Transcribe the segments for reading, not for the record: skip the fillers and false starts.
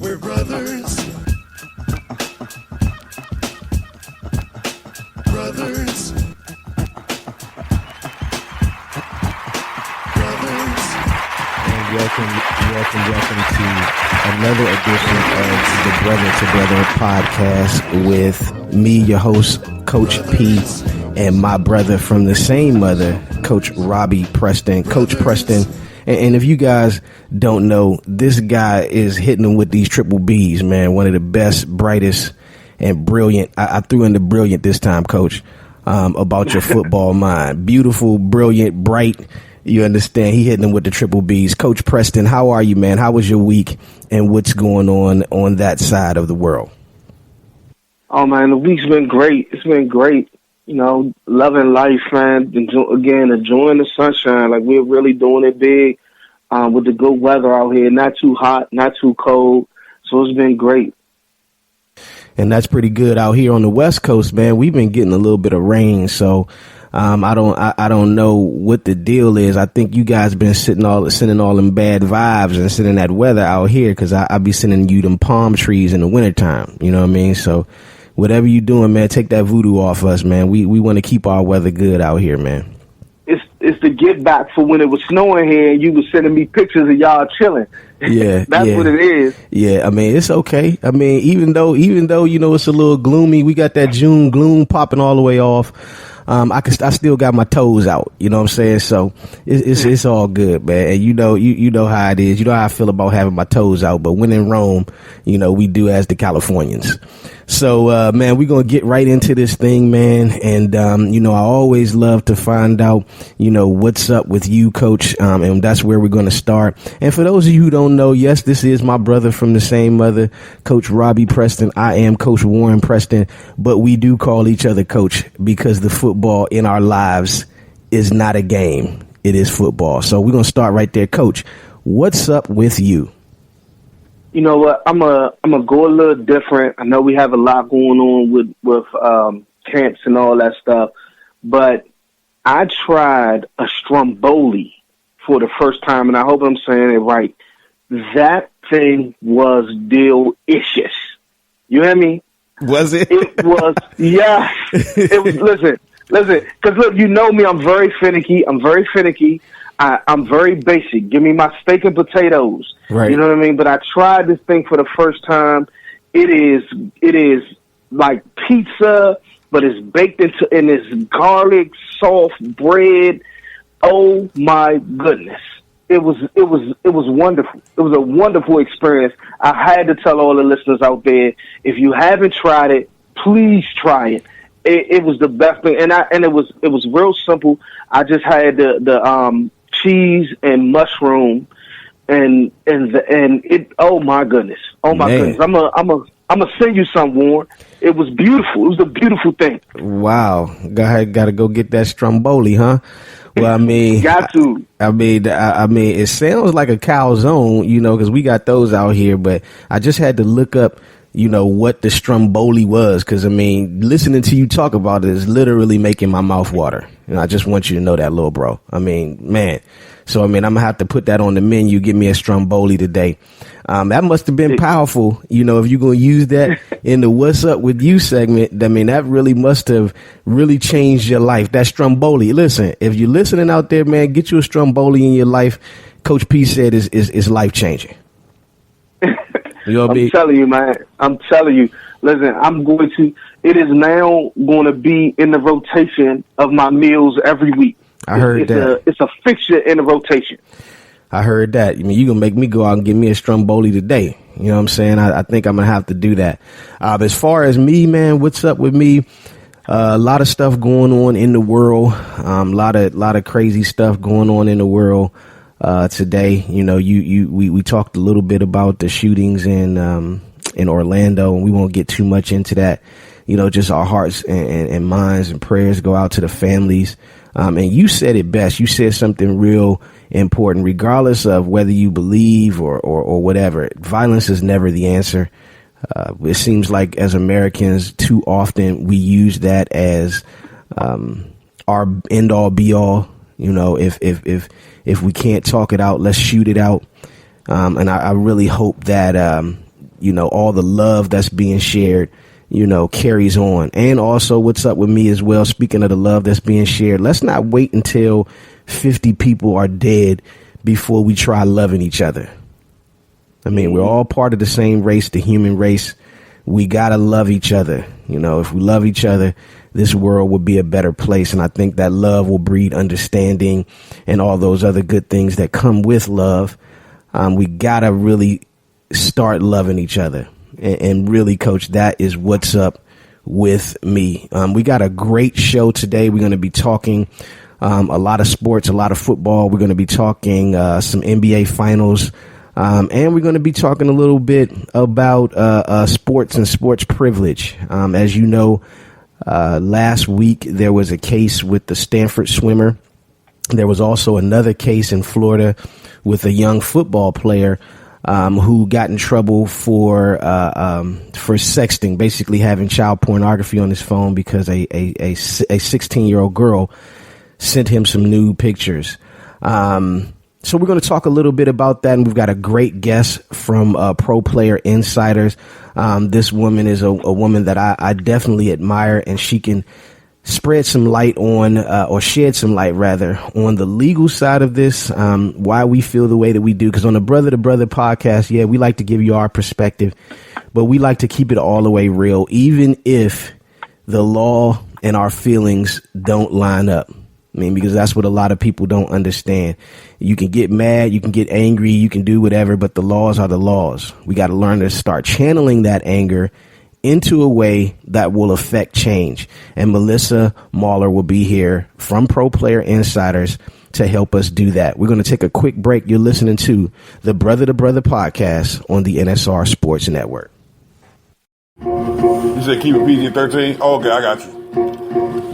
We're brothers. Brothers. Welcome to another edition of the Brother to Brother podcast with me, your host, Coach P, and my brother from the same mother, Coach Robby Preston. Coach Preston, and if you guys don't know, this guy is hitting them with these triple Bs, man. One of the best, brightest, and brilliant. I threw in the brilliant this time, Coach, about your football mind. Beautiful, brilliant, bright. You understand? He hitting them with the triple Bs. Coach Preston, how are you, man? How was your week, and what's going on that side of the world? Oh, man, the week's been great. It's been great. You know, loving life, man. Enjoying the sunshine. Like, we're really doing it big with the good weather out here. Not too hot, not too cold. So it's been great. And that's pretty good out here on the West Coast, man. We've been getting a little bit of rain, so I don't know what the deal is. I think you guys been sending all them bad vibes and sending that weather out here, because I be sending you them palm trees in the wintertime. You know what I mean? So whatever you doing, man, take that voodoo off us, man. We want to keep our weather good out here, man. It's the get back for when it was snowing here and you was sending me pictures of y'all chilling. Yeah, that's what it is. Yeah, I mean, it's okay. I mean, even though you know it's a little gloomy, we got that June gloom popping all the way off. I still got my toes out. You know what I'm saying? So it's all good, man. And you know how it is. You know how I feel about having my toes out. But when in Rome, you know, we do as the Californians. So, man, we're going to get right into this thing, man. And, you know, I always love to find out, you know, what's up with you, Coach. And that's where we're going to start. And for those of you who don't know, yes, this is my brother from the same mother, Coach Robby Preston. I am Coach Warren Preston, but we do call each other Coach because the football in our lives is not a game. It is football. So we're going to start right there. Coach, what's up with you? You know what? I'm a go a little different. I know we have a lot going on with camps and all that stuff, but I tried a Stromboli for the first time, and I hope I'm saying it right. That thing was delicious. You hear me? Was it? It was. Yeah. It was. Listen. Because look, you know me. I'm very finicky. I'm very basic. Give me my steak and potatoes. Right. You know what I mean? But I tried this thing for the first time. It is like pizza, but it's baked in this garlic soft bread. Oh my goodness. It was wonderful. It was a wonderful experience. I had to tell all the listeners out there, if you haven't tried it, please try it. It was the best thing, and it was real simple. I just had the cheese and mushroom, and it. Oh my goodness! I'm gonna send you some, Warren. It was beautiful. It was a beautiful thing. Wow, got to go get that Stromboli, huh? Well, I mean, got to. I mean, it sounds like a calzone, you know, because we got those out here. But I just had to look up, you know, what the Stromboli was, because I mean, listening to you talk about it is literally making my mouth water. And I just want you to know that, little bro. I mean, man. So, I mean, I'm going to have to put that on the menu. Give me a Stromboli today. That must have been powerful. You know, if you're going to use that in the What's Up With You segment, I mean, that really must have really changed your life. That Stromboli. Listen, if you're listening out there, man, get you a Stromboli in your life. Coach P said is life changing. You know I'm telling you, man. I'm telling you. Listen, it is now going to be in the rotation of my meals every week. I heard that. It's a fixture in the rotation. I heard that. I mean, you're going to make me go out and get me a Stromboli today. You know what I'm saying? I think I'm going to have to do that. As far as me, man, what's up with me? A lot of stuff going on in the world. A lot of crazy stuff going on in the world. Today, you know, we talked a little bit about the shootings in Orlando, and we won't get too much into that. You know, just our hearts and minds and prayers go out to the families. And you said it best. You said something real important, regardless of whether you believe or whatever. Violence is never the answer. It seems like as Americans, too often we use that as our end all be all. You know, if we can't talk it out, let's shoot it out. And I really hope that all the love that's being shared, carries on. And also what's up with me as well. Speaking of the love that's being shared, let's not wait until 50 people are dead before we try loving each other. I mean, we're all part of the same race, the human race. We got to love each other. If we love each other, this world will be a better place. And I think that love will breed understanding and all those other good things that come with love. We got to really start loving each other. And really, Coach, that is what's up with me. We got a great show today. We're going to be talking a lot of sports, a lot of football. We're going to be talking some NBA finals. And we're going to be talking a little bit about sports and sports privilege. As you know, last week there was a case with the Stanford swimmer. There was also another case in Florida with a young football player who got in trouble for sexting, basically having child pornography on his phone because a 16-year-old girl sent him some nude pictures. So we're going to talk a little bit about that, and we've got a great guest from Pro Player Insiders. This woman is a woman that I definitely admire, and she can spread some light on, or shed some light rather, on the legal side of this, why we feel the way that we do. Because on the Brother to Brother podcast, yeah, we like to give you our perspective, but we like to keep it all the way real, even if the law and our feelings don't line up. I mean, because that's what a lot of people don't understand. You can get mad, you can get angry, you can do whatever, but the laws are the laws. We got to learn to start channeling that anger into a way that will affect change. And Melissa Mahler will be here from Pro Player Insiders to help us do that. We're going to take a quick break. You're listening to the Brother to Brother podcast on the NSR Sports Network. You said keep it PG-13? Okay, I got you.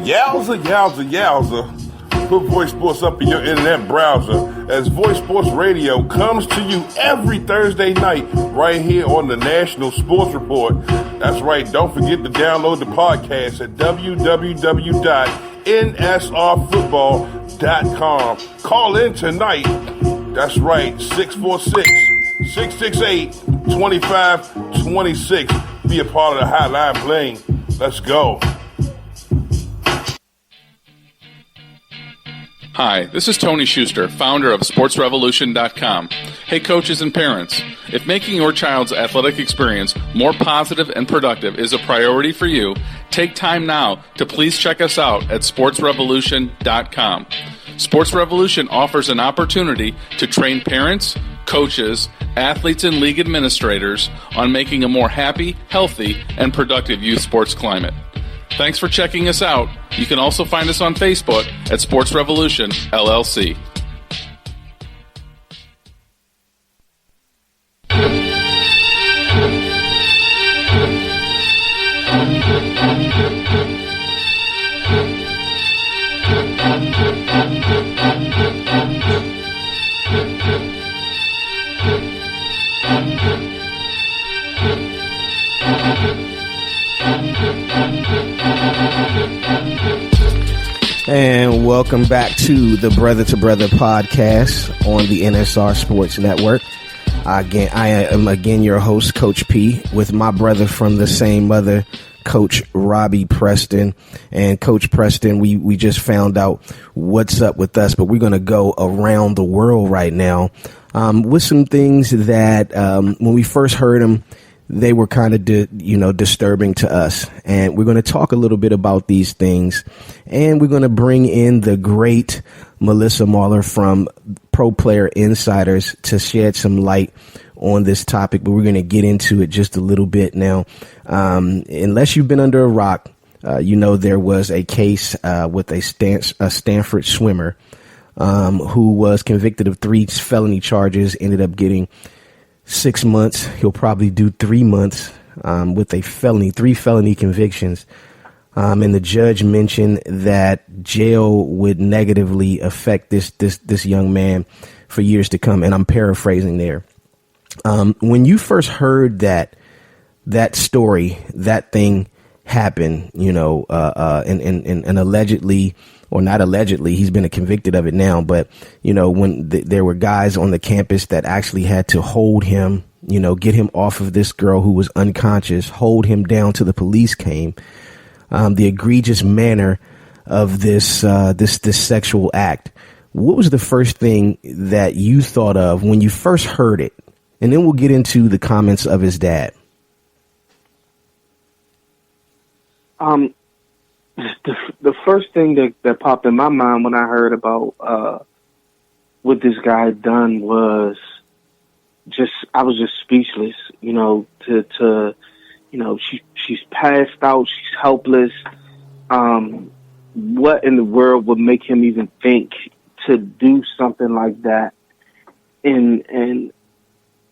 Yowza, yowza, yowza. Put Voice Sports up in your internet browser as Voice Sports Radio comes to you every Thursday night right here on the National Sports Report. That's right. Don't forget to download the podcast at www.nsrfootball.com. Call in tonight. That's right. 646-668-2526. Be a part of the hotline bling. Let's go. Hi, this is Tony Schuster, founder of SportsRevolution.com. Hey coaches and parents, if making your child's athletic experience more positive and productive is a priority for you, take time now to please check us out at SportsRevolution.com. Sports Revolution offers an opportunity to train parents, coaches, athletes, and league administrators on making a more happy, healthy, and productive youth sports climate. Thanks for checking us out. You can also find us on Facebook at Sports Revolution, LLC. And welcome back to the Brother to Brother podcast on the NSR Sports Network. I am your host, Coach P, with my brother from the same mother, Coach Robby Preston. And Coach Preston, we just found out what's up with us, but we're going to go around the world right now with some things that when we first heard them, they were kind of, disturbing to us. And we're going to talk a little bit about these things. And we're going to bring in the great Melissa Mahler from Pro Player Insiders to shed some light on this topic. But we're going to get into it just a little bit now. Unless you've been under a rock, there was a case with a Stanford swimmer who was convicted of 3 felony charges, ended up getting 6 months. He'll probably do 3 months with 3 felony convictions. And the judge mentioned that jail would negatively affect this young man for years to come. And I'm paraphrasing there. When you first heard that story, that thing happened, and allegedly, or not allegedly, he's been convicted of it now. But, when there were guys on the campus that actually had to hold him, get him off of this girl who was unconscious, hold him down till the police came. The egregious manner of this sexual act. What was the first thing that you thought of when you first heard it? And then we'll get into the comments of his dad. The first thing that popped in my mind when I heard about what this guy done was I was just speechless. She's passed out, she's helpless. What in the world would make him even think to do something like that? And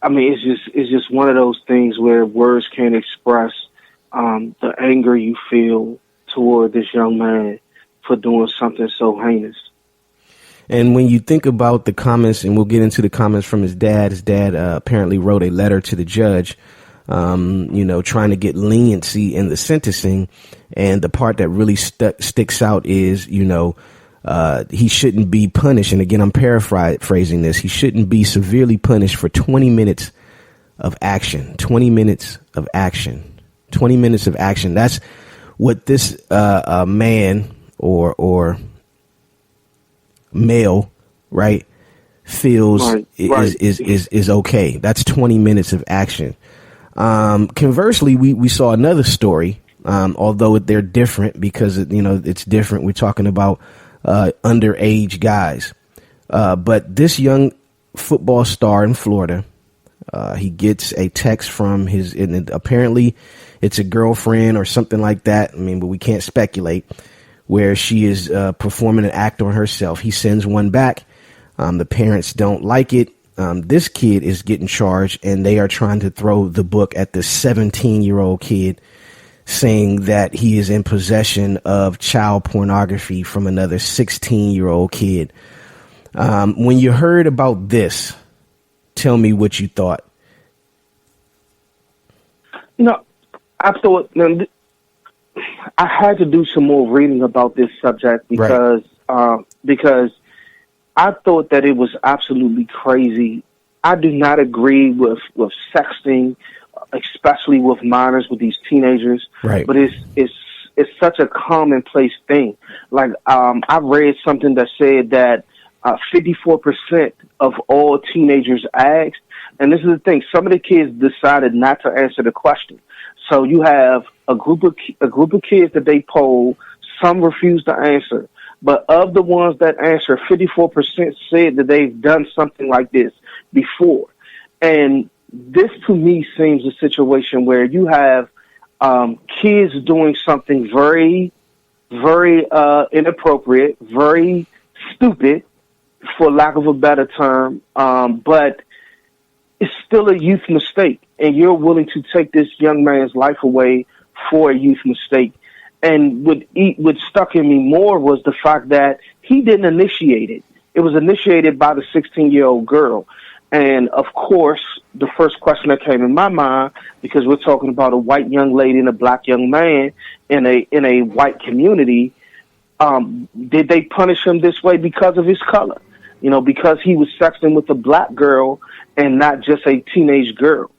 I mean, it's just one of those things where words can't express the anger you feel toward this young man for doing something so heinous. And when you think about the comments, and we'll get into the comments from his dad apparently wrote a letter to the judge, trying to get leniency in the sentencing. And the part that really sticks out is, he shouldn't be punished. And again, I'm paraphrasing this. He shouldn't be severely punished for 20 minutes of action. 20 minutes of action. 20 minutes of action. That's what this man or male, right, feels is okay. That's 20 minutes of action. Conversely, we saw another story, although they're different because it's different. We're talking about underage guys, but this young football star in Florida, he gets a text from and apparently it's a girlfriend or something like that. I mean, but we can't speculate, where she is performing an act on herself. He sends one back. The parents don't like it. This kid is getting charged, and they are trying to throw the book at the 17-year-old kid, saying that he is in possession of child pornography from another 16-year-old kid. When you heard about this, tell me what you thought. I thought I had to do some more reading about this subject because I thought that it was absolutely crazy. I do not agree with sexting, especially with minors, with these teenagers. Right. But it's such a commonplace thing. Like I read something that said that 54% of all teenagers asked, and this is the thing: some of the kids decided not to answer the question. So you have a group of kids that they polled. Some refused to answer. But of the ones that answered, 54% said that they've done something like this before. And this, to me, seems a situation where you have kids doing something very, very inappropriate, very stupid, for lack of a better term, but it's still a youth mistake. And you're willing to take this young man's life away for a youth mistake. And what stuck in me more was the fact that he didn't initiate it. It was initiated by the 16-year-old girl. And, of course, the first question that came in my mind, because we're talking about a white young lady and a black young man in a white community, did they punish him this way because of his color? Because he was sexting with a black girl and not just a teenage girl.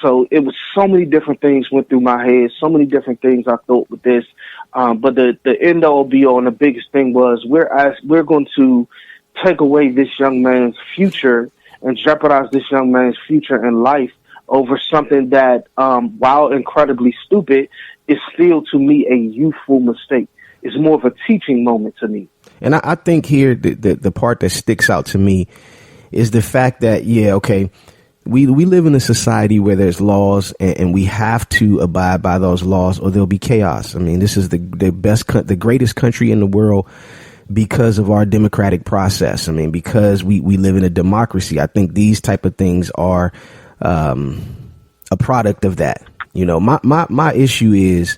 So it was so many different things went through my head, so many different things I thought with this. But the end all be all and the biggest thing was we're going to take away this young man's future and jeopardize this young man's future in life over something that, while incredibly stupid, is still to me a youthful mistake. It's more of a teaching moment to me. And I think here the part that sticks out to me is the fact that, we live in a society where there's laws and we have to abide by those laws or there'll be chaos. I mean, this is the greatest country in the world because of our democratic process. I mean, because we live in a democracy. I think these type of things are a product of that. My issue is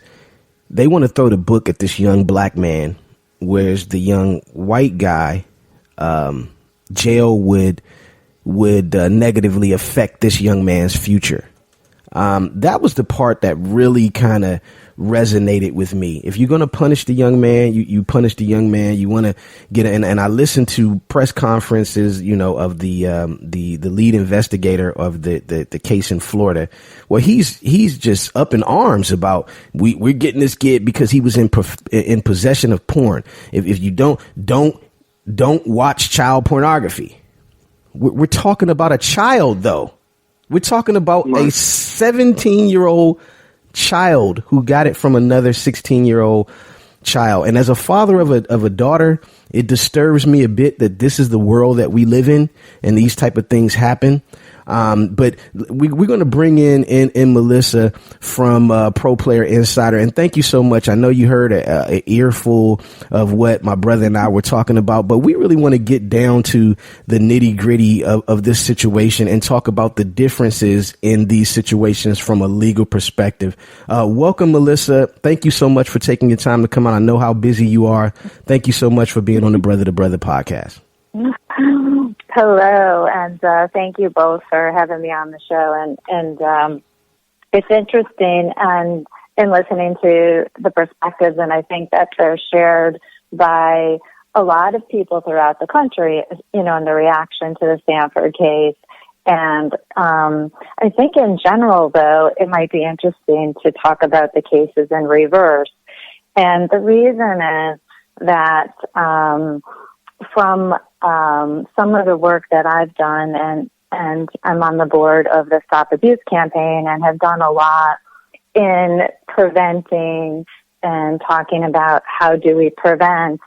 they want to throw the book at this young black man, whereas the young white guy, jail would negatively affect this young man's future. That was the part that really kind of resonated with me. If you're going to punish the young man, you punish the young man. You want to get and I listened to press conferences, of the lead investigator of the case in Florida. Well, he's just up in arms about we're getting this kid because he was in possession of porn. If you don't watch child pornography. We're talking about a child, though. We're talking about a 17-year-old child who got it from another 16-year-old child. And as a father of a daughter, it disturbs me a bit that this is the world that we live in and these type of things happen. But we're going to bring in Melissa from Pro Player Insider. And thank you so much. I know you heard an earful of what my brother and I were talking about, but we really want to get down to the nitty gritty of this situation and talk about the differences in these situations from a legal perspective. Welcome, Melissa. Thank you so much for taking your time to come on. I know how busy you are. Thank you so much for being on the Brother to Brother podcast. Hello, and thank you both for having me on the show. And it's interesting and in listening to the perspectives, and I think that they're shared by a lot of people throughout the country, in the reaction to the Stanford case. And I think in general, though, it might be interesting to talk about the cases in reverse. And the reason is that from some of the work that I've done, and I'm on the board of the Stop Abuse campaign and have done a lot in preventing and talking about how do we prevent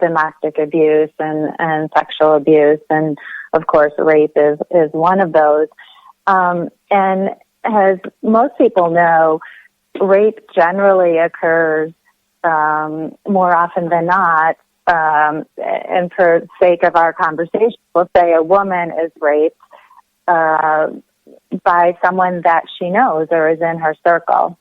domestic abuse and sexual abuse. And of course, rape is one of those. And as most people know, rape generally occurs more often than not. And for sake of our conversation, we'll say a woman is raped by someone that she knows or is in her circle.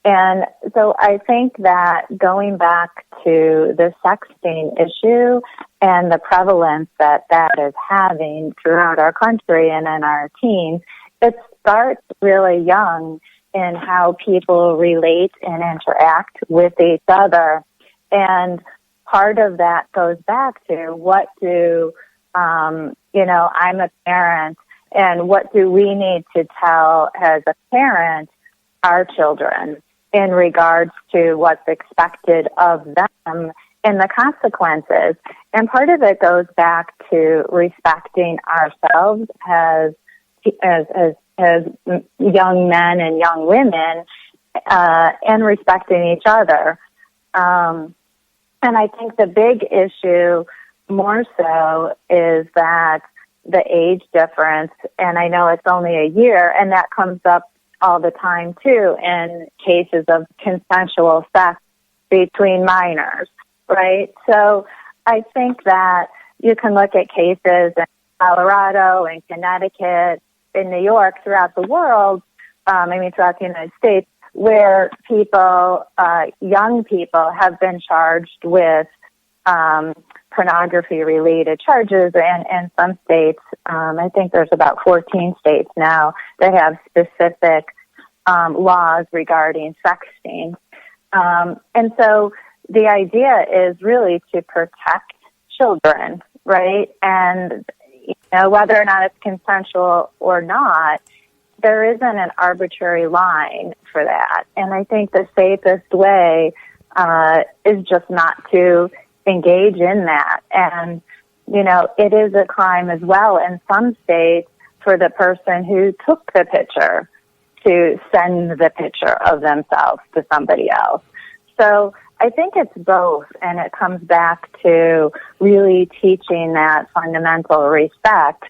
And so I think that going back to the sexting issue and the prevalence that is having throughout our country and in our teens, it starts really young in how people relate and interact with each other. And part of that goes back to what do, I'm a parent, and what do we need to tell as a parent our children in regards to what's expected of them and the consequences. And part of it goes back to respecting ourselves as young men and young women, and respecting each other. And I think the big issue more so is that the age difference, and I know it's only a year, and that comes up all the time too in cases of consensual sex between minors, right? So I think that you can look at cases in Colorado and Connecticut, in New York, throughout the world, throughout the United States, where people, young people, have been charged with pornography-related charges, and in some states, I think there's about 14 states now that have specific laws regarding sexting. And so the idea is really to protect children, right? And whether or not it's consensual or not, there isn't an arbitrary line for that. And I think the safest way is just not to engage in that. And, it is a crime as well in some states for the person who took the picture to send the picture of themselves to somebody else. So I think it's both, and it comes back to really teaching that fundamental respect.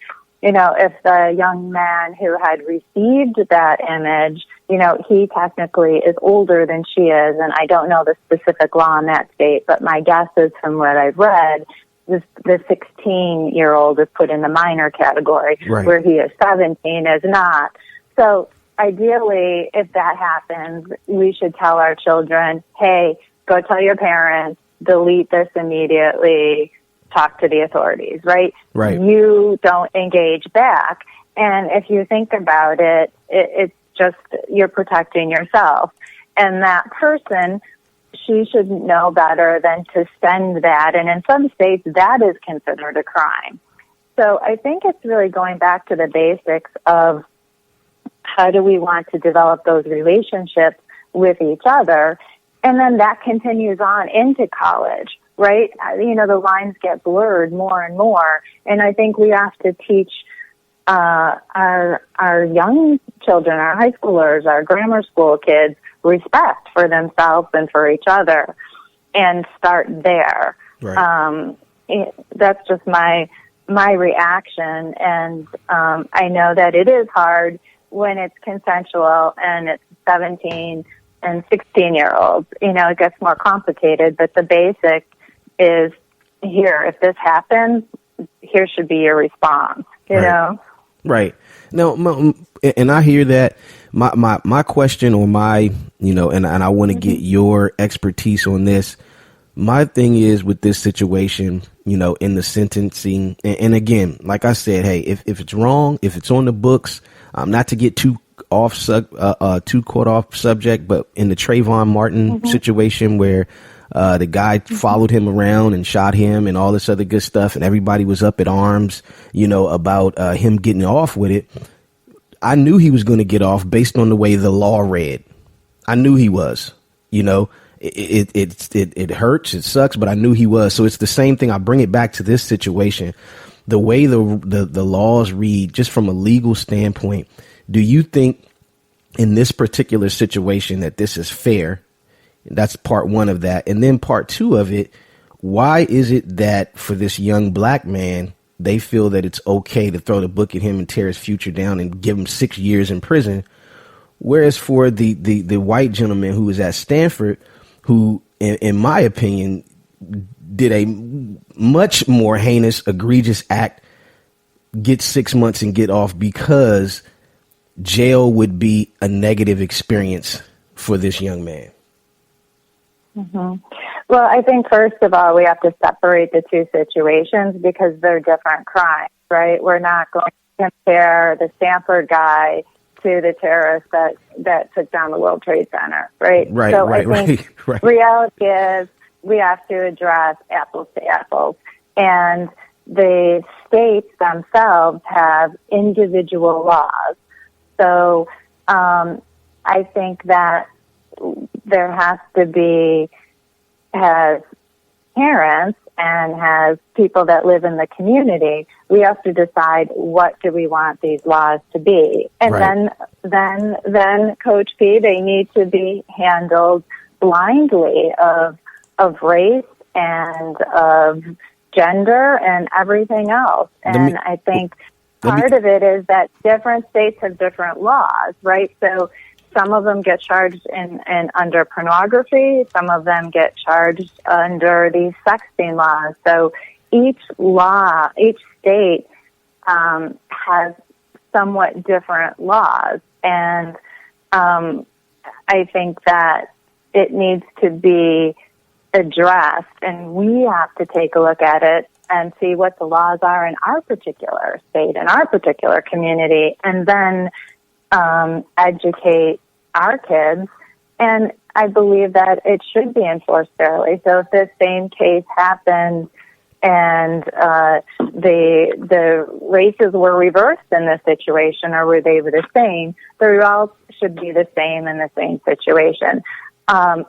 If the young man who had received that image, he technically is older than she is, and I don't know the specific law in that state, but my guess is from what I've read, the 16-year-old is put in the minor category, right, where he is 17 is not. So ideally, if that happens, we should tell our children, hey, go tell your parents, delete this immediately, talk to the authorities, right? Right. You don't engage back. And if you think about it, it's just you're protecting yourself. And that person, she should know better than to send that. And in some states, that is considered a crime. So I think it's really going back to the basics of how do we want to develop those relationships with each other. And then that continues on into college, right? You know, the lines get blurred more and more. And I think we have to teach our young children, our high schoolers, our grammar school kids, respect for themselves and for each other, and start there. Right. That's just my reaction, and I know that it is hard when it's consensual and it's 17 and 16-year-olds. You know, it gets more complicated, but the basic is here. If this happens, here should be your response. You know. Right. No, and I hear that. My question, or my, you know, and I want to get your expertise on this. My thing is with this situation, you know, in the sentencing, and again, like I said, hey, if it's wrong, if it's on the books, not to get too caught off subject, but in the Trayvon Martin situation where the guy followed him around and shot him and all this other good stuff, and everybody was up at arms, you know, about him getting off with it. I knew he was going to get off based on the way the law read. I knew he was, you know. It hurts, it sucks, but I knew he was. So it's the same thing. I bring it back to this situation. The way the laws read, just from a legal standpoint, do you think in this particular situation that this is fair? That's part one of that. And then part two of it, why is it that for this young black man, they feel that it's okay to throw the book at him and tear his future down and give him 6 years in prison? Whereas for the white gentleman who was at Stanford, who, in my opinion, did a much more heinous, egregious act, get 6 months and get off because jail would be a negative experience for this young man. Well, I think first of all, we have to separate the two situations because they're different crimes, right? We're not going to compare the Stanford guy to the terrorist that took down the World Trade Center, right? So I think reality is we have to address apples to apples. And the states themselves have individual laws. So I think that there has to be, as parents and as people that live in the community, we have to decide what do we want these laws to be. And then Coach P, they need to be handled blindly of race and of gender and everything else. And I think part of it is that different states have different laws, right? So some of them get charged in under pornography. Some of them get charged under these sexting laws. So each state has somewhat different laws. And I think that it needs to be addressed, and we have to take a look at it and see what the laws are in our particular state, in our particular community, and then educate our kids. And I believe that it should be enforced fairly. So if this same case happened and the races were reversed in this situation, or were they the same, the results should be the same in the same situation.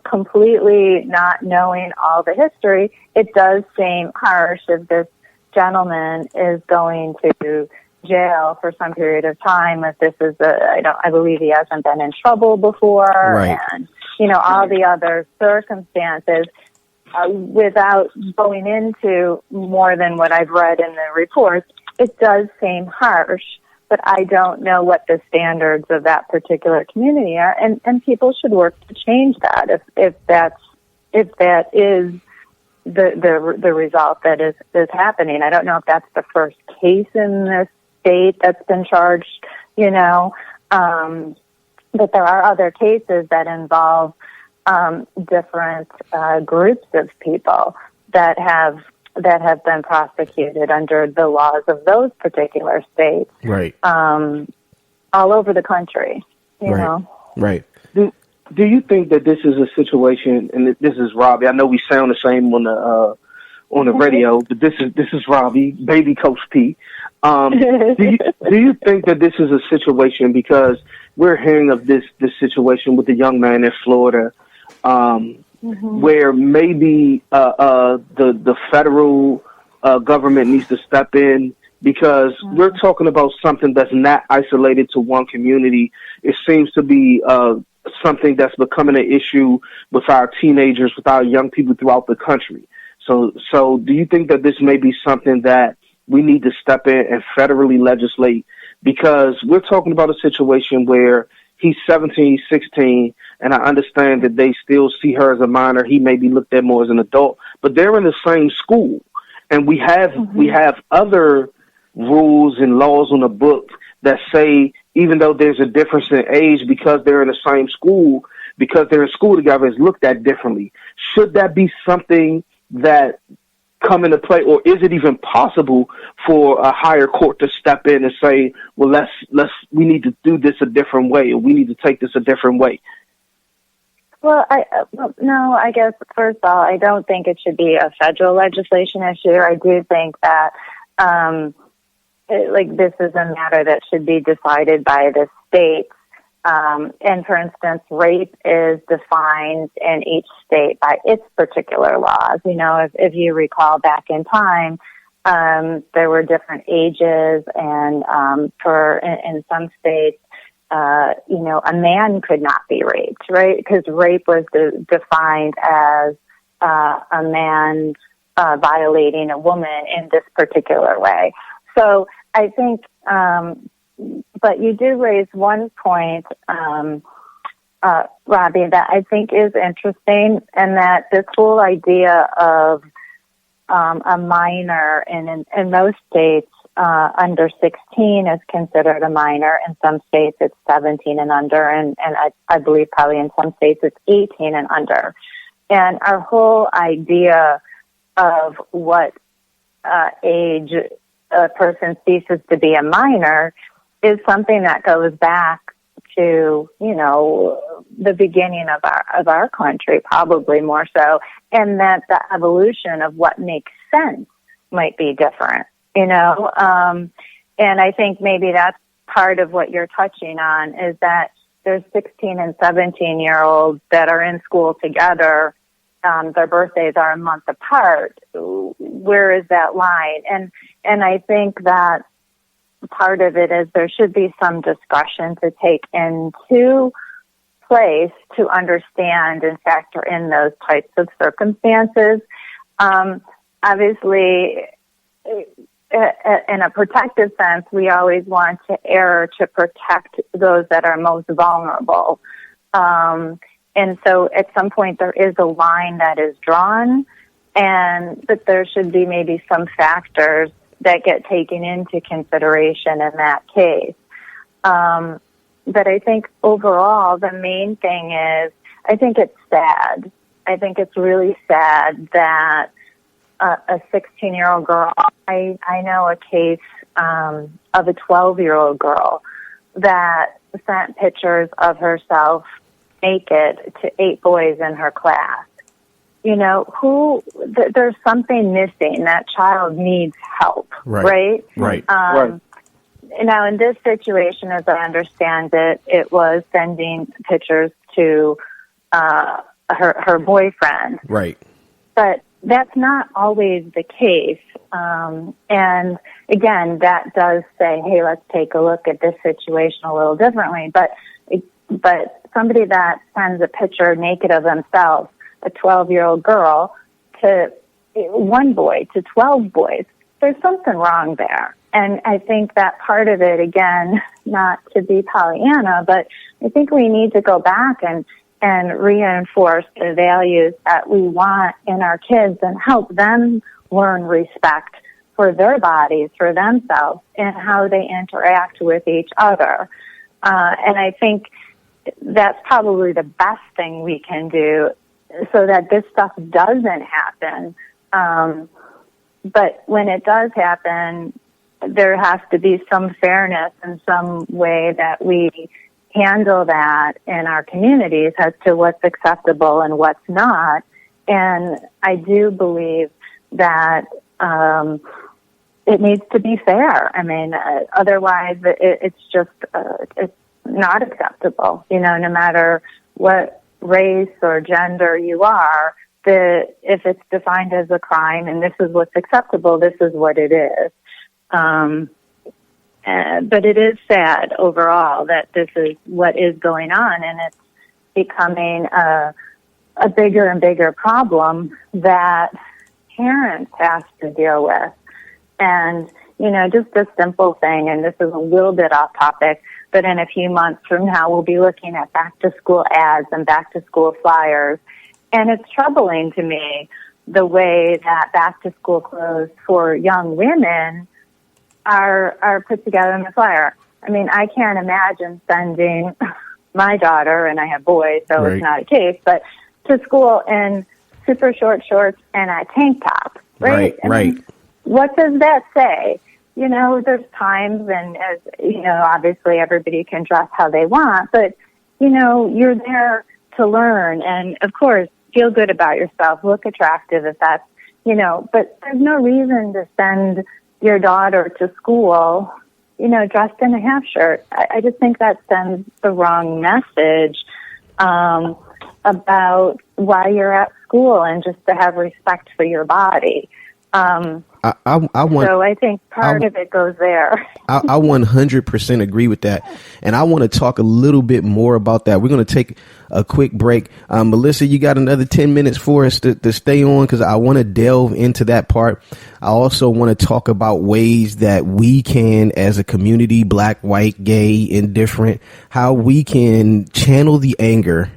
Completely not knowing all the history, it does seem harsh if this gentleman is going to jail for some period of time. If this is I believe he hasn't been in trouble before, right, and all the other circumstances. Without going into more than what I've read in the reports, it does seem harsh. But I don't know what the standards of that particular community are, and people should work to change that if that is the result that is happening. I don't know if that's the first case in this state that's been charged, but there are other cases that involve different groups of people that have been prosecuted under the laws of those particular states, right? All over the country, you know. Right. Do you think that this is a situation, and this is Robby? I know we sound the same on the radio, but this is Robby, baby Coach P. Do you think that this is a situation, because we're hearing of this situation with the young man in Florida, where maybe the federal government needs to step in, because we're talking about something that's not isolated to one community. It seems to be something that's becoming an issue with our teenagers, with our young people throughout the country. So do you think that this may be something that we need to step in and federally legislate? Because we're talking about a situation where he's 17, 16, and I understand that they still see her as a minor. He may be looked at more as an adult, but they're in the same school. And we have other rules and laws on the book that say, even though there's a difference in age, because they're in the same school, because they're in school together, is looked at differently. Should that be something that come into play, or is it even possible for a higher court to step in and say, well, we need to do this a different way, or we need to take this a different way? Well, I guess, first of all, I don't think it should be a federal legislation issue. I do think that, this is a matter that should be decided by the states. And for instance, rape is defined in each state by its particular laws. You know, if you recall back in time, there were different ages, and in some states, a man could not be raped, right? Because rape was defined as a man violating a woman in this particular way. So I think, but you do raise one point, Robby, that I think is interesting, and that this whole idea of a minor in most states under 16 is considered a minor. In some states it's 17 and under, and I believe probably in some states it's 18 and under. And our whole idea of what age a person ceases to be a minor is something that goes back to, the beginning of our country, probably more so, and that the evolution of what makes sense might be different, and I think maybe that's part of what you're touching on, is that there's 16 and 17-year-olds that are in school together. Their birthdays are a month apart. Where is that line? And I think that part of it is there should be some discussion to take into place to understand and factor in those types of circumstances. Obviously, in a protective sense, we always want to err to protect those that are most vulnerable. And so at some point there is a line that is drawn, but there should be maybe some factors that get taken into consideration in that case. But I think overall the main thing is, I think it's sad. I think it's really sad that a 16-year-old girl, I know a case of a 12-year-old girl that sent pictures of herself naked to 8 boys in her class. There's something missing. That child needs help, right? Right. Now, in this situation, as I understand it, it was sending pictures to her boyfriend. Right. But that's not always the case. And again, that does say, hey, let's take a look at this situation a little differently. But somebody that sends a picture naked of themselves, a 12-year-old girl, to one boy, to 12 boys, there's something wrong there. And I think that part of it, again, not to be Pollyanna, but I think we need to go back and reinforce the values that we want in our kids and help them learn respect for their bodies, for themselves, and how they interact with each other. And I think that's probably the best thing we can do so that this stuff doesn't happen. But when it does happen, there has to be some fairness and some way that we handle that in our communities as to what's acceptable and what's not. And I do believe that it needs to be fair. I mean, otherwise it's just it's not acceptable. You know, no matter what race or gender you are, if it's defined as a crime and this is what's acceptable, this is what it is. But it is sad overall that this is what is going on, and it's becoming a bigger and bigger problem that parents have to deal with. And, you know, just a simple thing, and this is a little bit off topic, but in a few months from now, we'll be looking at back-to-school ads and back-to-school flyers. And it's troubling to me the way that back-to-school clothes for young women are put together in the flyer. I mean, I can't imagine sending my daughter, and I have boys, so Right. it's not a case, but to school in super short shorts and a tank top, right? I mean, what does that say? You know, there's times, and as you know, obviously everybody can dress how they want, but you know, you're there to learn, and of course, feel good about yourself, look attractive if that's, you know, but there's no reason to send your daughter to school, you know, dressed in a half shirt. I just think that sends the wrong message about why you're at school, and just to have respect for your body. So I think part of it goes there. I 100% agree with that. And I want to talk a little bit more about that. We're going to take a quick break. Melissa, you got another 10 minutes for us to stay on, because I want to delve into that part. I also want to talk about ways that we can, as a community, black, white, gay, indifferent, how we can channel the anger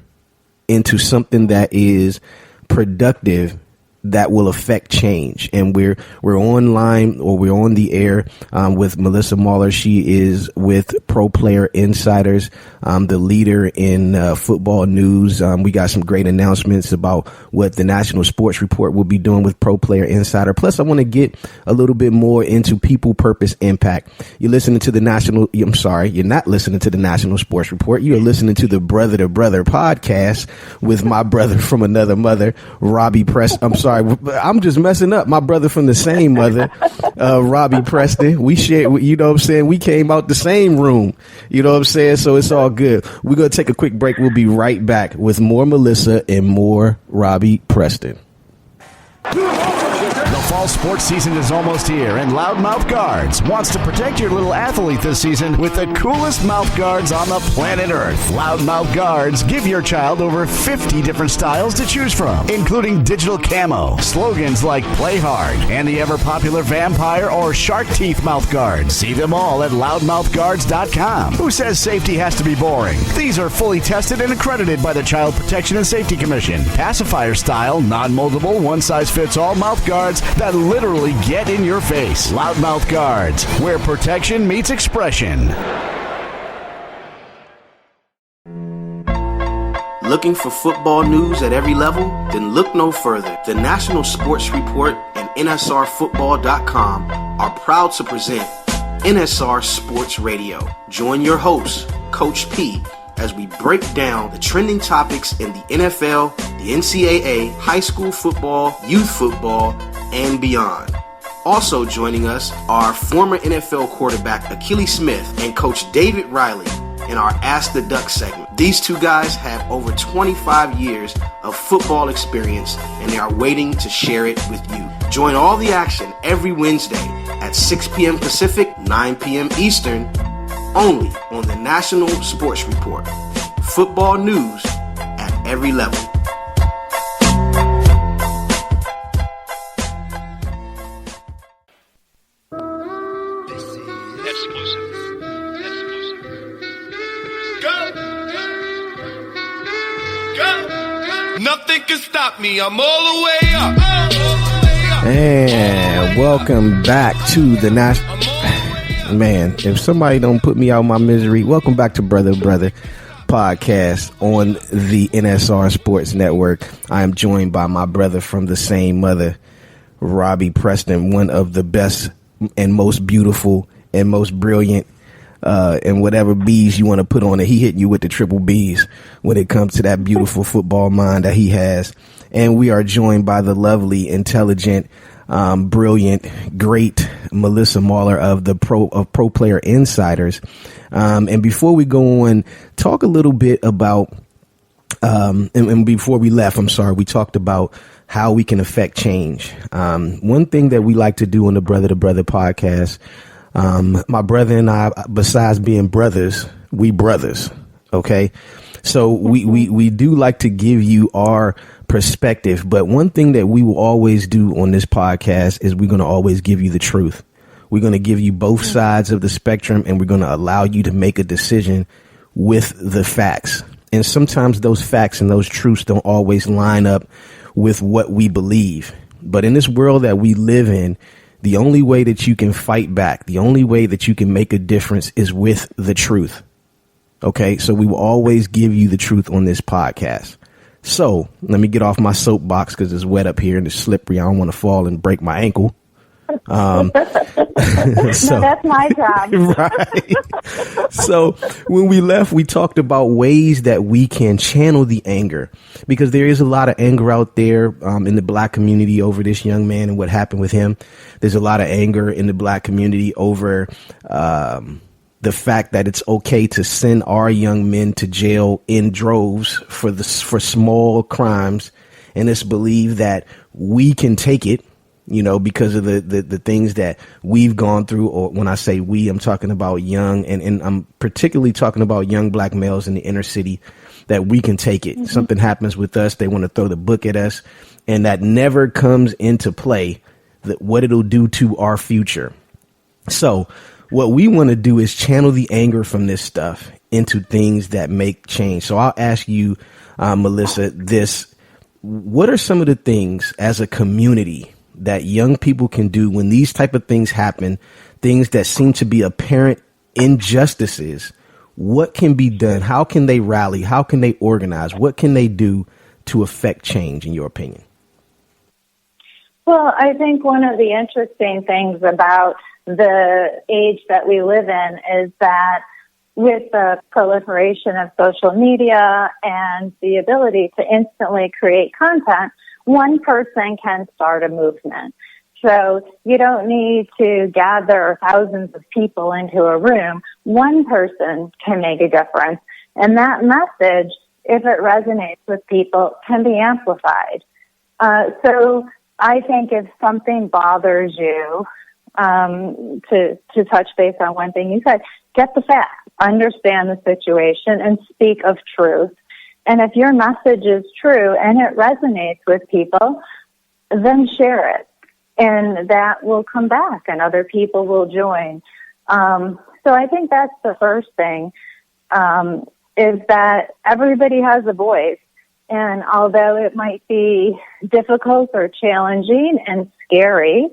into something that is productive, that will affect change. And we're online, or we're on the air with Melissa Mahler. She is with Pro Player Insiders, the leader in football news. We got some great announcements about what the National Sports Report will be doing with Pro Player Insider. Plus, I want to get a little bit more into people, purpose, impact. You're listening to you're not listening to the National Sports Report. You're listening to the Brother to Brother podcast with my brother from another mother, Robby Preston. I'm just messing up. My brother from the same mother, Robby Preston. We share, you know what I'm saying? We came out the same room, you know what I'm saying? So it's all good. We're going to take a quick break. We'll be right back with more Melissa and more Robby Preston. The fall sports season is almost here, and Loudmouth Guards wants to protect your little athlete this season with the coolest mouth guards on the planet Earth. Loudmouth Guards give your child over 50 different styles to choose from, including digital camo, slogans like Play Hard, and the ever-popular vampire or shark teeth mouth guards. See them all at loudmouthguards.com. Who says safety has to be boring? These are fully tested and accredited by the Child Protection and Safety Commission. Pacifier style, non-moldable, one-size-fits-all mouth guards that literally get in your face. Loudmouth Guards, where protection meets expression. Looking for football news at every level? Then look no further. The National Sports Report and NSRFootball.com are proud to present NSR Sports Radio. Join your host, Coach P, as we break down the trending topics in the NFL, the NCAA, high school football, youth football, and beyond. Also joining us are former NFL quarterback Achilles Smith and Coach David Riley in our Ask the Duck segment. These two guys have over 25 years of football experience, and they are waiting to share it with you. Join all the action every Wednesday at 6 p.m. Pacific, 9 p.m. Eastern, only on the National Sports Report. Football news at every level. Nothing can stop me. I'm all the way up. And welcome back to the National. Man, if somebody don't put me out of my misery, welcome back to Brother podcast on the NSR Sports Network. I am joined by my brother from the same mother, Robby Preston, one of the best and most beautiful and most brilliant and whatever B's you want to put on it. He hitting you with the triple B's when it comes to that beautiful football mind that he has. And we are joined by the lovely, intelligent, brilliant, great Melissa Mahler of Pro Player Insiders. And before we go on, talk a little bit about, and before we left, we talked about how we can affect change. One thing that we like to do on the Brother to Brother podcast, my brother and I, besides being brothers, we brothers. Okay. So we do like to give you our perspective, but one thing that we will always do on this podcast is we're going to always give you the truth. We're going to give you both sides of the spectrum, and we're going to allow you to make a decision with the facts. And sometimes those facts and those truths don't always line up with what we believe. But in this world that we live in, the only way that you can fight back, the only way that you can make a difference is with the truth. Okay, so we will always give you the truth on this podcast. So let me get off my soapbox because it's wet up here and it's slippery. I don't want to fall and break my ankle. So, no, that's my job. Right. So when we left, we talked about ways that we can channel the anger, because there is a lot of anger out there in the black community over this young man and what happened with him. There's a lot of anger in the black community over the fact that it's okay to send our young men to jail in droves for small crimes. And it's believed that we can take it, you know, because of the things that we've gone through. Or when I say we, I'm talking about young, and I'm particularly talking about young black males in the inner city, that we can take it. Mm-hmm. Something happens with us, they want to throw the book at us, and that never comes into play, that what it'll do to our future. So what we want to do is channel the anger from this stuff into things that make change. So I'll ask you, Melissa, this: what are some of the things as a community that young people can do when these type of things happen, things that seem to be apparent injustices? What can be done? How can they rally? How can they organize? What can they do to affect change, in your opinion? Well, I think one of the interesting things about the age that we live in is that with the proliferation of social media and the ability to instantly create content, one person can start a movement. So you don't need to gather thousands of people into a room. One person can make a difference. And that message, if it resonates with people, can be amplified. So I think if something bothers you, to touch base on one thing you said, get the facts, understand the situation, and speak of truth. And if your message is true and it resonates with people, then share it. And that will come back and other people will join. So I think that's the first thing, is that everybody has a voice. And although it might be difficult or challenging and scary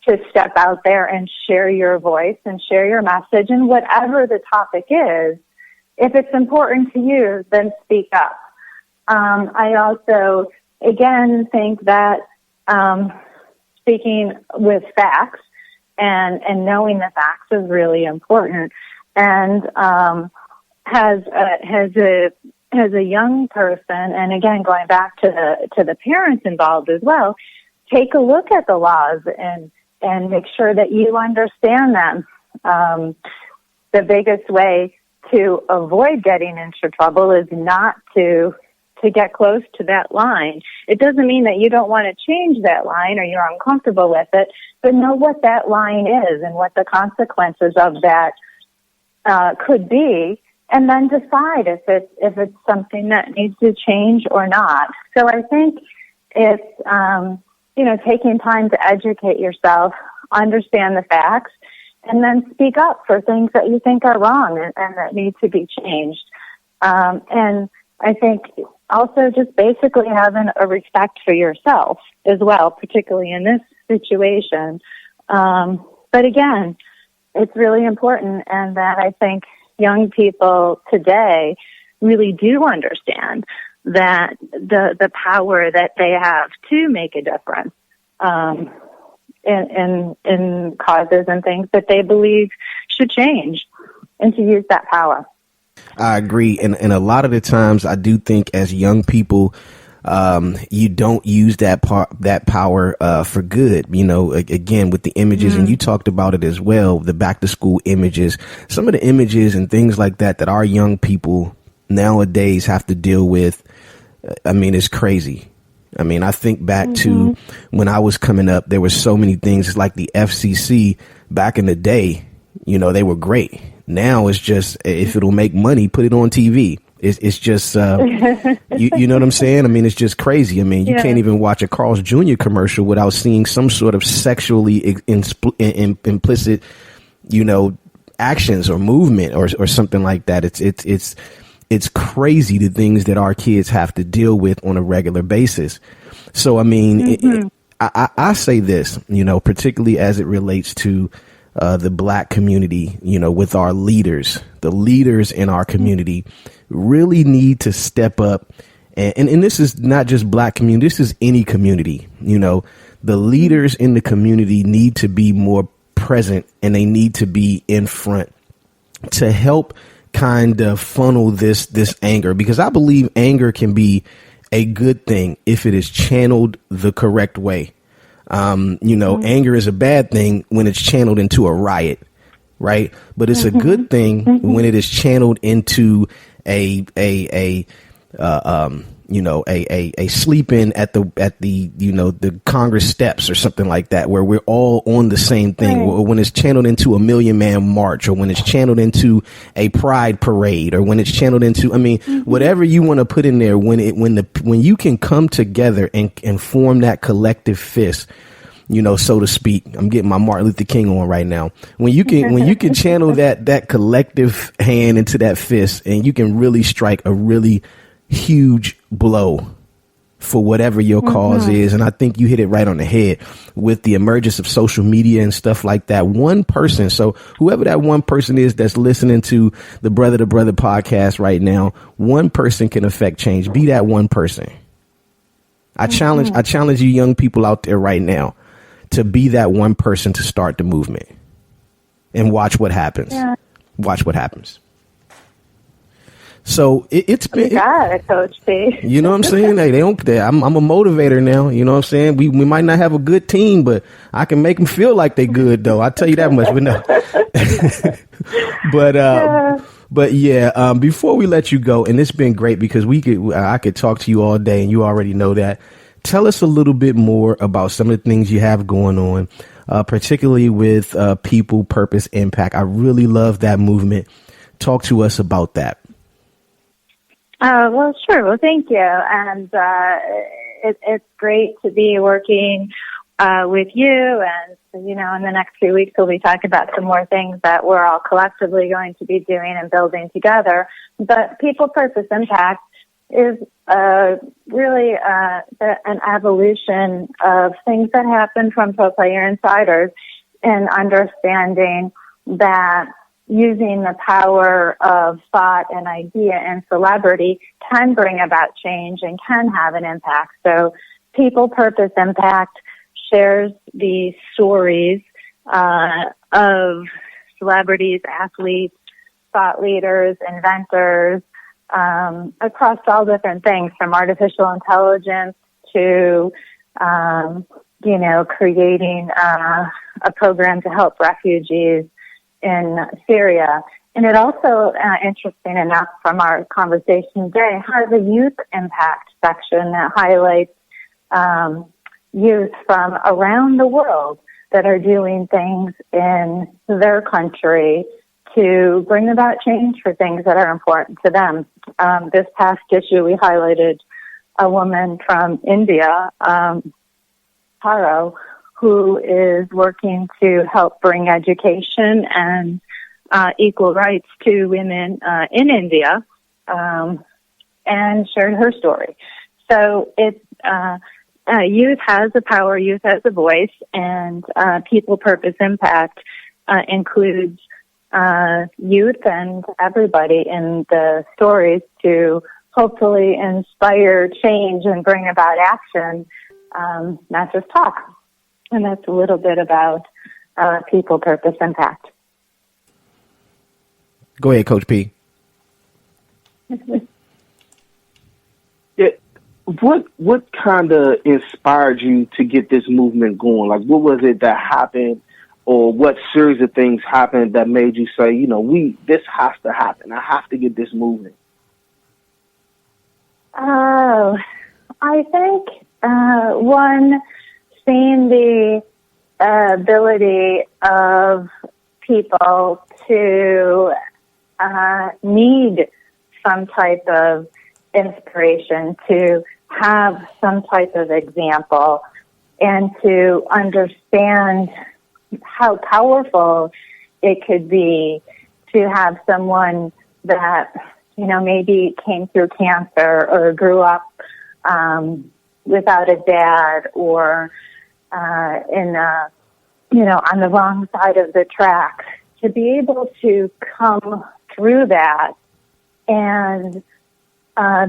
to step out there and share your voice and share your message, and whatever the topic is, if it's important to you, then speak up. I also, again, think that speaking with facts and knowing the facts is really important. And as a young person, and again, going back to the parents involved as well, take a look at the laws and make sure that you understand them. The biggest way to avoid getting into trouble is not to get close to that line. It doesn't mean that you don't want to change that line or you're uncomfortable with it, but know what that line is and what the consequences of that could be, and then decide if it's something that needs to change or not. So I think it's taking time to educate yourself, understand the facts, and then speak up for things that you think are wrong and that need to be changed. And I think also just basically having a respect for yourself as well, particularly in this situation. But again, it's really important, and that I think young people today really do understand that the power that they have to make a difference in causes and things that they believe should change. and to use that power. I agree. And a lot of the times I do think as young people, you don't use that power for good, again, with the images. And you talked about it as well, the back to school images, some of the images and things like that our young people nowadays have to deal with. I mean, it's crazy. I mean, I think back to when I was coming up, there were so many things like the FCC back in the day, they were great. Now it's just, if it'll make money, put it on TV. It's just, you know what I'm saying? I mean, it's just crazy. I mean, you can't even watch a Carl's Jr. commercial without seeing some sort of sexually implicit, actions or movement or something like that. It's crazy the things that our kids have to deal with on a regular basis. So, I mean, I say this, particularly as it relates to the black community, with our leaders, the leaders in our community really need to step up. And this is not just black community. This is any community. The leaders in the community need to be more present, and they need to be in front to help kind of funnel this anger, because I believe anger can be a good thing if it is channeled the correct way. Anger is a bad thing when it's channeled into a riot, right? But it's a good thing when it is channeled into a sleep in at the Congress steps or something like that, where we're all on the same thing, or when it's channeled into a 1,000,000-man march, or when it's channeled into a pride parade, or when it's channeled into, whatever you want to put in there, when you can come together and form that collective fist, so to speak. I'm getting my Martin Luther King on right now. When you can channel that collective hand into that fist, and you can really strike a really huge blow for whatever your cause is. And I think you hit it right on the head with the emergence of social media and stuff like that. One person, so whoever that one person is that's listening to the Brother to Brother podcast right now, one person can affect change. Be that one person. I challenge you young people out there right now to be that one person to start the movement, and watch what happens. Watch what happens. So it's been, Coach P. You know what I'm saying? Hey, I'm a motivator now. You know what I'm saying? We might not have a good team, but I can make them feel like they good, though. I'll tell you that much. But no. But yeah, before we let you go, and it's been great because I could talk to you all day, and you already know that. Tell us a little bit more about some of the things you have going on, particularly with People, Purpose, Impact. I really love that movement. Talk to us about that. Well, sure. Well, thank you. And it's great to be working with you. And, in the next few weeks, we'll be talking about some more things that we're all collectively going to be doing and building together. But People, Purpose, Impact is really an evolution of things that happen from Pro Player Insiders, and understanding that using the power of thought and idea and celebrity can bring about change and can have an impact. So People, Purpose, Impact shares the stories of celebrities, athletes, thought leaders, inventors, across all different things, from artificial intelligence to, creating a program to help refugees in Syria. And it also, interesting enough from our conversation today, has a youth impact section that highlights youth from around the world that are doing things in their country to bring about change for things that are important to them. This past issue, we highlighted a woman from India, Haro, who is working to help bring education and equal rights to women in India, and shared her story. So it's youth has a power, youth has a voice, and People, Purpose, Impact includes youth and everybody in the stories to hopefully inspire change and bring about action, not just talk. And that's a little bit about People, Purpose, Impact. Go ahead, Coach P. What kind of inspired you to get this movement going? Like, what was it that happened, or what series of things happened that made you say, this has to happen. I have to get this moving. Oh, I think one, seeing the ability of people to need some type of inspiration, to have some type of example, and to understand how powerful it could be to have someone that, maybe came through cancer or grew up without a dad, or on the wrong side of the track, to be able to come through that and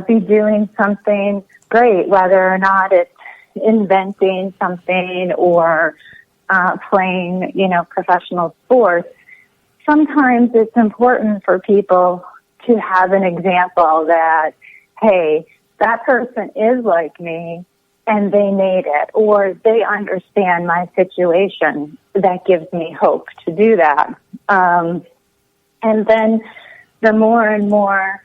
be doing something great, whether or not it's inventing something or playing, professional sports. Sometimes it's important for people to have an example that, hey, that person is like me and they made it, or they understand my situation. That gives me hope to do that. And then the more and more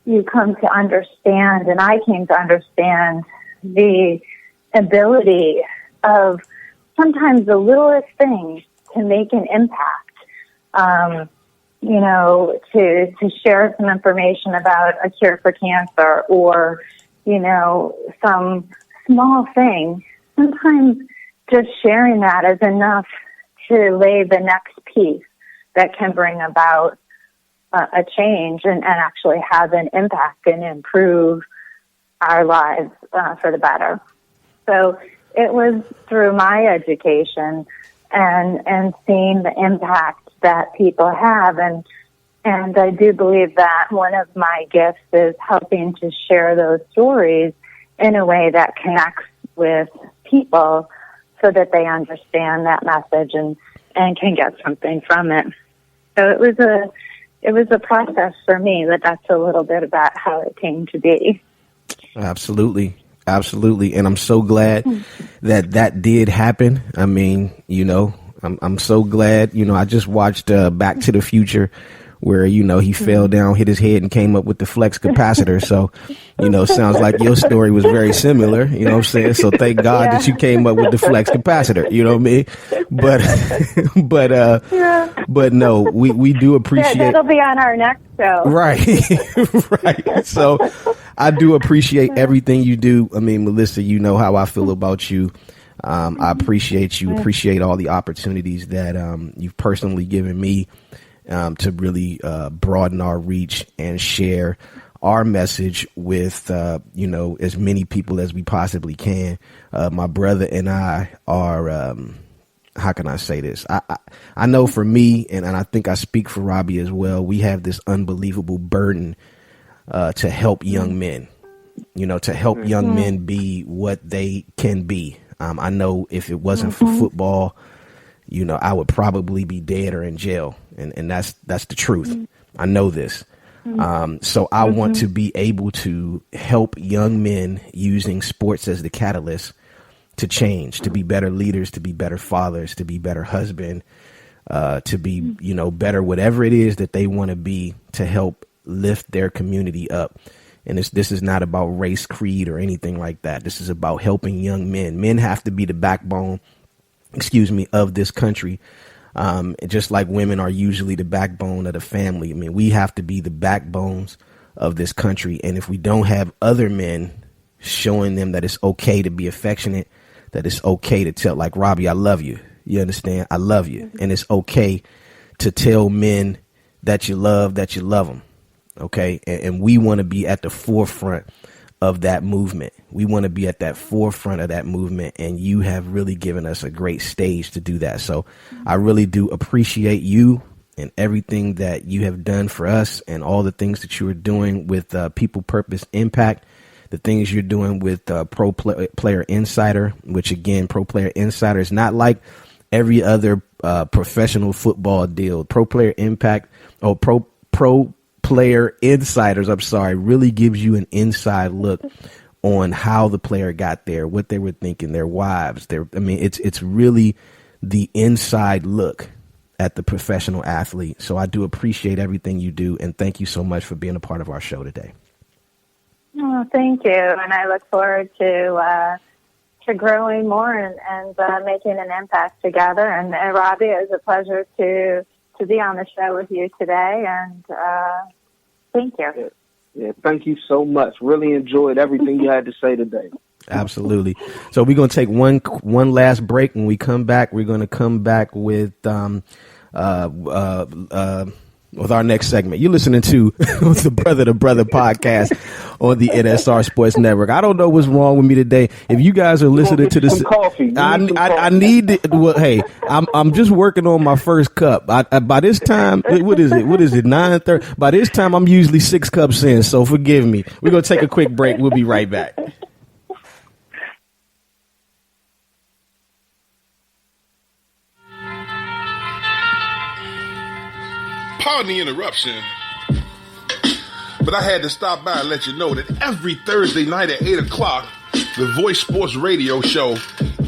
you come to understand, and I came to understand the ability of sometimes the littlest things to make an impact. To share some information about a cure for cancer, or, some small thing. Sometimes just sharing that is enough to lay the next piece that can bring about a change and actually have an impact and improve our lives for the better. So it was through my education and seeing the impact that people have, and I do believe that one of my gifts is helping to share those stories in a way that connects with people so that they understand that message and can get something from it. So it was a process for me, but that's a little bit about how it came to be. Absolutely. And I'm so glad that did happen. I mean, I'm so glad, I just watched Back to the Future, where, he fell down, hit his head, and came up with the flex capacitor. So, sounds like your story was very similar, you know what I'm saying? So thank God that you came up with the flex capacitor, you know what I mean? But no, we do appreciate. Yeah, that'll be on our next show. Right. Right. So I do appreciate everything you do. I mean, Melissa, you know how I feel about you. I appreciate you, appreciate all the opportunities that you've personally given me to really broaden our reach and share our message with, as many people as we possibly can. My brother and I are, how can I say this? I know for me, and I think I speak for Robby as well, we have this unbelievable burden to help young men, to help young men be what they can be. I know if it wasn't for football, I would probably be dead or in jail. And that's the truth. I know this. So I want to be able to help young men using sports as the catalyst to change, to be better leaders, to be better fathers, to be better husband, to be, better, whatever it is that they want to be, to help lift their community up. And this is not about race, creed, or anything like that. This is about helping young men. Men have to be the backbone, of this country. Just like women are usually the backbone of the family. I mean, we have to be the backbones of this country. And if we don't have other men showing them that it's okay to be affectionate, that it's okay to tell, like, Robby, I love you. You understand? I love you. And it's okay to tell men that you love them. Okay. And we want to be at the forefront of that movement. We want to be at that forefront of that movement. And you have really given us a great stage to do that. So I really do appreciate you and everything that you have done for us, and all the things that you are doing with People Purpose Impact, the things you're doing with Pro Player Insider, which again, Pro Player Insider is not like every other professional football deal. Pro Player Impact, Pro Pro Player Insiders, really gives you an inside look on how the player got there, what they were thinking, their wives. It's really the inside look at the professional athlete. So I do appreciate everything you do, and thank you so much for being a part of our show today. Oh, thank you, and I look forward to growing more and making an impact together. And Robby, it was a pleasure to be on the show with you today, and thank you. Yeah, thank you so much. Really enjoyed everything you had to say today. Absolutely. So we're going to take one last break. When we come back, we're going to come back with our next segment. You're listening to the Brother to Brother podcast on the NSR Sports Network. I don't know what's wrong with me today. If you guys are listening to this, I need it. Well, hey, I'm just working on my first cup. By this time, what is it? 9:30. By this time, I'm usually 6 cups in. So forgive me. We're gonna take a quick break. We'll be right back. Pardon the interruption, but I had to stop by and let you know that every Thursday night at 8 o'clock, the Voice Sports Radio Show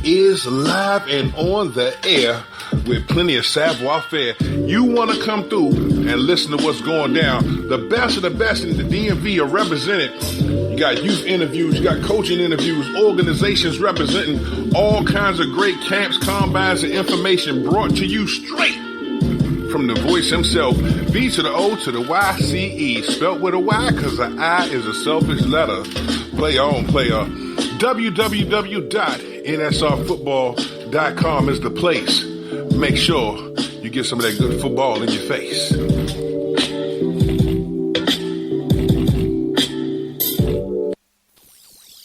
is live and on the air with plenty of savoir-faire. You want to come through and listen to what's going down. The best of the best in the DMV are represented. You got youth interviews, you got coaching interviews, organizations representing all kinds of great camps, combines, and information brought to you straight from the voice himself. V to the O to the Y-C-E, spelt with a Y because the I is a selfish letter. Player on player. www.nsrfootball.com is the place. Make sure you get some of that good football in your face.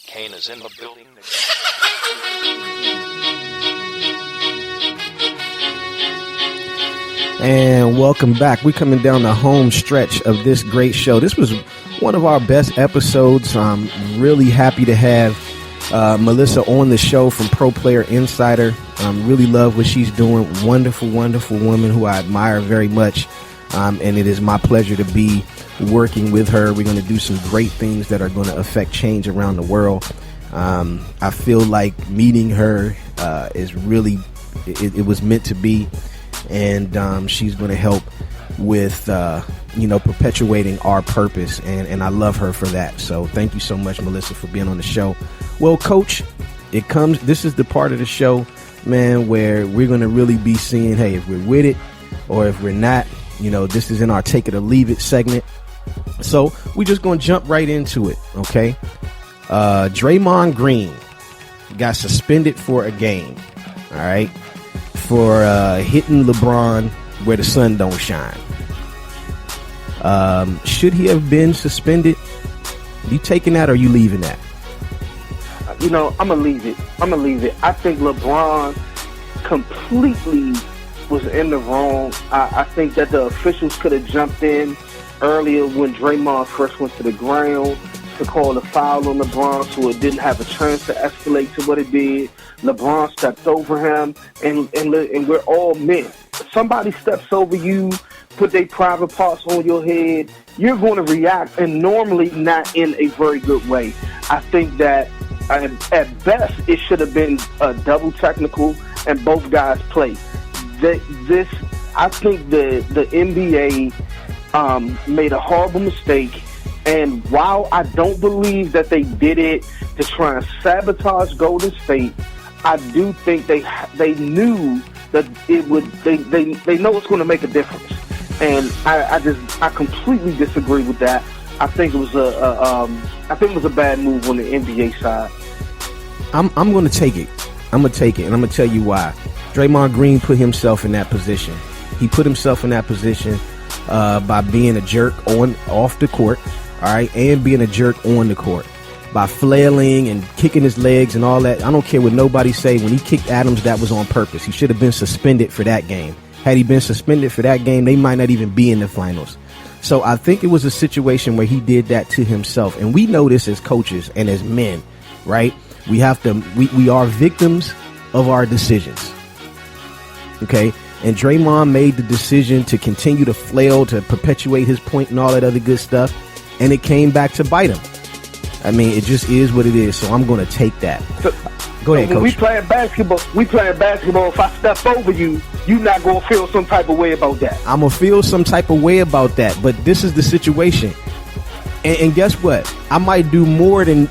Kane is in the building. And welcome back. We're coming down the home stretch of this great show. This was one of our best episodes. I'm really happy to have Melissa on the show from Pro Player Insider. Really love what she's doing. Wonderful, wonderful woman who I admire very much. And it is my pleasure to be working with her. We're going to do some great things that are going to affect change around the world. I feel like meeting her is really, it was meant to be. And she's going to help with, perpetuating our purpose. And I love her for that. So thank you so much, Melissa, for being on the show. Well, Coach, this is the part of the show, man, where we're going to really be seeing, hey, if we're with it or if we're not. This is in our Take It or Leave It segment. So we're just going to jump right into it, okay? Draymond Green got suspended for a game, all right, for hitting LeBron where the sun don't shine. Should he have been suspended? You taking that or you leaving that? I'm going to leave it. I think LeBron completely was in the wrong. I think that the officials could have jumped in earlier when Draymond first went to the ground to call a foul on LeBron so it didn't have a chance to escalate to what it did. LeBron stepped over him, and we're all men. If somebody steps over you, put their private parts on your head, you're going to react, and normally not in a very good way. I think that at best it should have been a double technical, and both guys played. I think the NBA made a horrible mistake. And while I don't believe that they did it to try and sabotage Golden State, I do think they knew that it would. They know it's going to make a difference, and I completely disagree with that. I think it was a bad move on the NBA side. I'm going to take it. I'm going to take it, and I'm going to tell you why. Draymond Green put himself in that position. He put himself in that position by being a jerk off the court. All right, and being a jerk on the court by flailing and kicking his legs and all that. I don't care what nobody say. When he kicked Adams, that was on purpose. He should have been suspended for that game. Had he been suspended for that game, they might not even be in the finals. So I think it was a situation where he did that to himself. And we know this as coaches and as men, right? We are victims of our decisions. Okay. And Draymond made the decision to continue to flail, to perpetuate his point and all that other good stuff. And it came back to bite him. I mean, it just is what it is. So I'm going to take that. Go ahead, when Coach. we playing basketball. If I step over you, you're not going to feel some type of way about that. I'm going to feel some type of way about that. But this is the situation. And guess what? I might do more than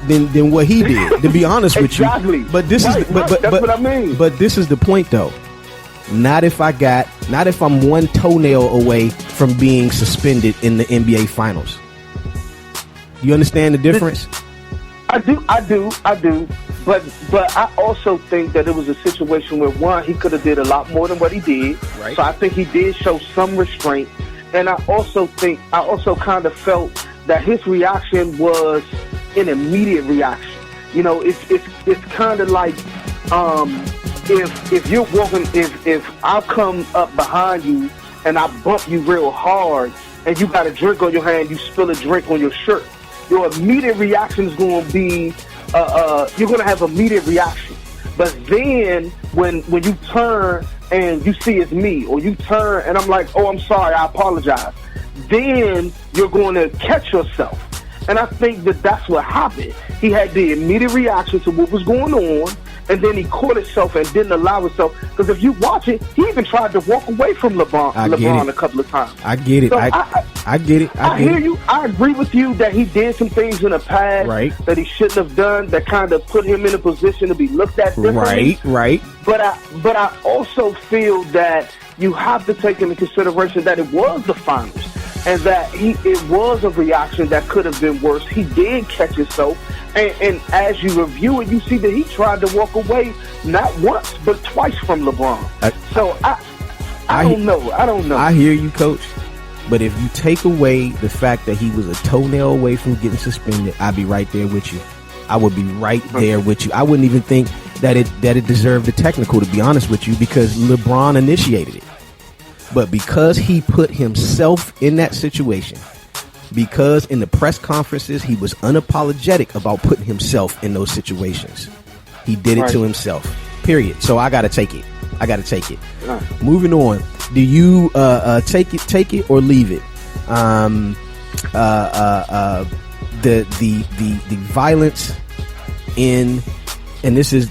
what he did, to be honest with you. Exactly. But this is that's what I mean. But this is the point, though. Not if I'm one toenail away from being suspended in the NBA Finals. You understand the difference? I do. But I also think that it was a situation where, one, he could have did a lot more than what he did. Right. So I think he did show some restraint. And I also kind of felt that his reaction was an immediate reaction. You know, it's kind of like if you're walking, if I come up behind you and I bump you real hard and you got a drink on your hand, you spill a drink on your shirt, your immediate reaction is going to be you're going to have immediate reaction. But then when you turn and you see it's me, or you turn and I'm like, oh, I'm sorry, I apologize, then you're going to catch yourself. And I think that's what happened. He had the immediate reaction to what was going on, and then he caught himself and didn't allow himself. Because if you watch it, he even tried to walk away from LeBron a couple of times. I get it. So I get it. I hear you. I agree with you that he did some things in the past that he shouldn't have done, that kind of put him in a position to be looked at differently. Right. But I also feel that you have to take into consideration that it was the finals, and that it was a reaction that could have been worse. He did catch himself, and as you review it, you see that he tried to walk away not once but twice from LeBron. So I don't know. I hear you, Coach. But if you take away the fact that he was a toenail away from getting suspended, I'd be right there with you. I would be right there with you. I wouldn't even think that it deserved a technical, to be honest with you, because LeBron initiated it. But because he put himself in that situation, because in the press conferences he was unapologetic about putting himself in those situations, he did it to himself. Period. So I got to take it. Moving on. Do you take it or leave it? The violence in, and this is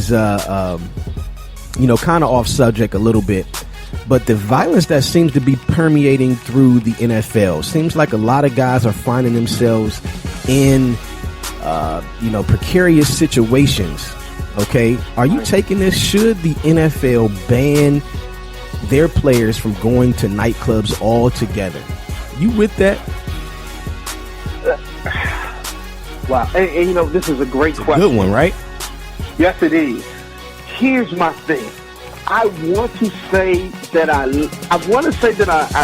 kind of off subject a little bit, but the violence that seems to be permeating through the NFL seems like a lot of guys are finding themselves in precarious situations. Okay, are you taking this? Should the NFL ban their players from going to nightclubs altogether? You with that? Wow, and this is a great question. Good one, right? Yes, it is. Here's my thing. I want to say that I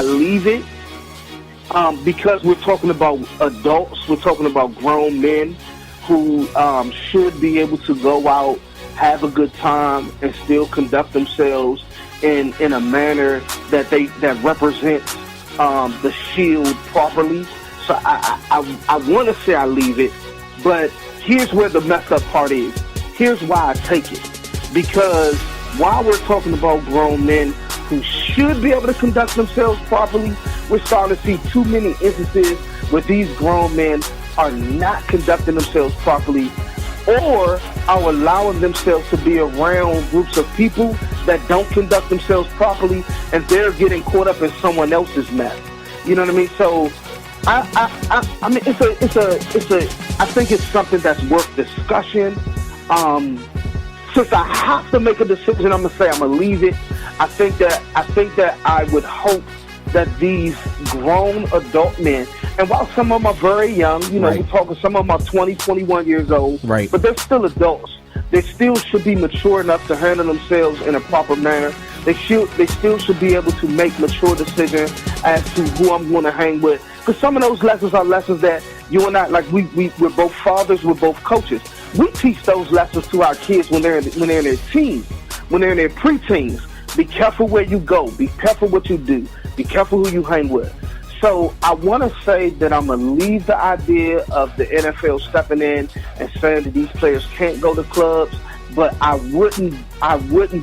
leave it because we're talking about adults. We're talking about grown men who should be able to go out, have a good time, and still conduct themselves in a manner that represents the shield properly. So I want to say I leave it, but here's where the messed up part is. Here's why I take it. Because while we're talking about grown men who should be able to conduct themselves properly, we're starting to see too many instances where these grown men are not conducting themselves properly, or are allowing themselves to be around groups of people that don't conduct themselves properly, and they're getting caught up in someone else's mess. You know what I mean? So I mean, I think it's something that's worth discussion. Since I have to make a decision, I'm gonna say I'm gonna leave it. I think that I would hope that these grown adult men, and while some of them are very young, we're talking, some of them are 20, 21 years old, but they're still adults. They still should be mature enough to handle themselves in a proper manner. They still should be able to make mature decisions as to who I'm going to hang with. Because some of those lessons are lessons that you and I, like we're both fathers, we're both coaches. We teach those lessons to our kids when they're in their teens, when they're in their preteens. Be careful where you go. Be careful what you do. Be careful who you hang with. So I want to say that I'm going to leave the idea of the NFL stepping in and saying that these players can't go to clubs, but I wouldn't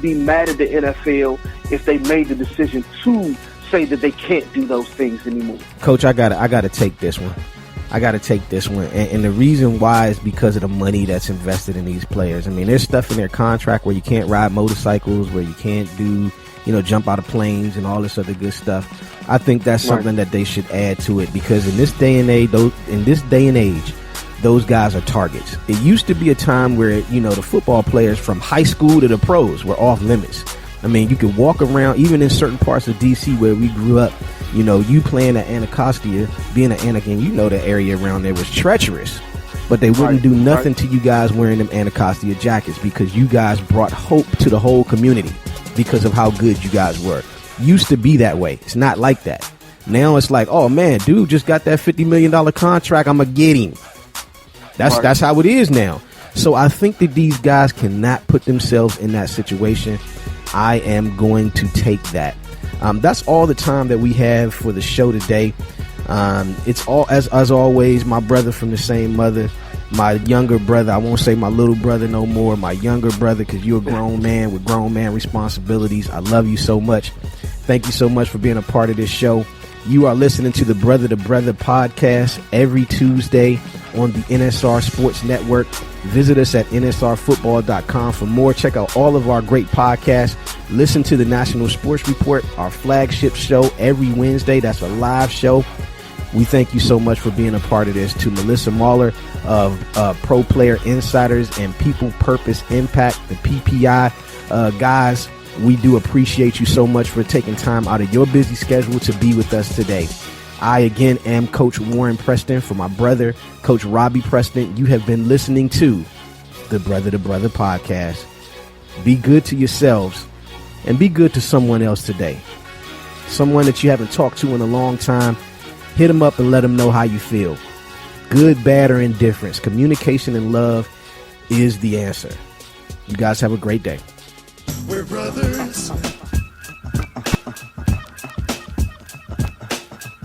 be mad at the NFL if they made the decision to say that they can't do those things anymore. Coach, I gotta take this one. And the reason why is because of the money that's invested in these players. I mean, there's stuff in their contract where you can't ride motorcycles, where you can't do, jump out of planes and all this other good stuff. I think that's something that they should add to it, because in this day and age, those guys are targets. It used to be a time where, the football players from high school to the pros were off limits. I mean, you could walk around, even in certain parts of D.C. where we grew up, you playing at Anacostia, being an Anakin, the area around there was treacherous. But they wouldn't do nothing to you guys wearing them Anacostia jackets, because you guys brought hope to the whole community because of how good you guys were. Used to be that way. It's not like that. Now it's like, oh man, dude just got that $50 million contract. I'm going to get him. That's how it is now. So I think that these guys cannot put themselves in that situation. I am going to take that. That's all the time that we have for the show today. It's all, as always, my brother from the same mother, my younger brother. I won't say my little brother no more, my younger brother, because you're a grown man with grown man responsibilities. I love you so much. Thank you so much for being a part of this show. You are listening to the Brother to Brother podcast every Tuesday on the NSR Sports Network. Visit us at nsrfootball.com for more. Check out all of our great podcasts. Listen to the National Sports Report, our flagship show every Wednesday. That's a live show. We thank you so much for being a part of this. To Melissa Mahler of Pro Player Insiders and People Purpose Impact, the PPI guys, we do appreciate you so much for taking time out of your busy schedule to be with us today. I, again, am Coach Warren Preston. For my brother, Coach Robby Preston, you have been listening to the Brother to Brother podcast. Be good to yourselves and be good to someone else today. Someone that you haven't talked to in a long time. Hit them up and let them know how you feel. Good, bad, or indifference. Communication and love is the answer. You guys have a great day. We're brothers.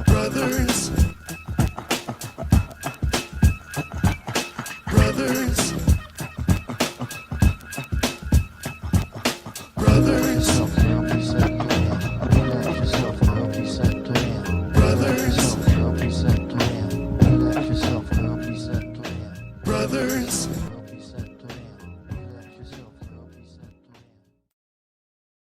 Brothers. Brothers. Brothers. Brothers. Brothers.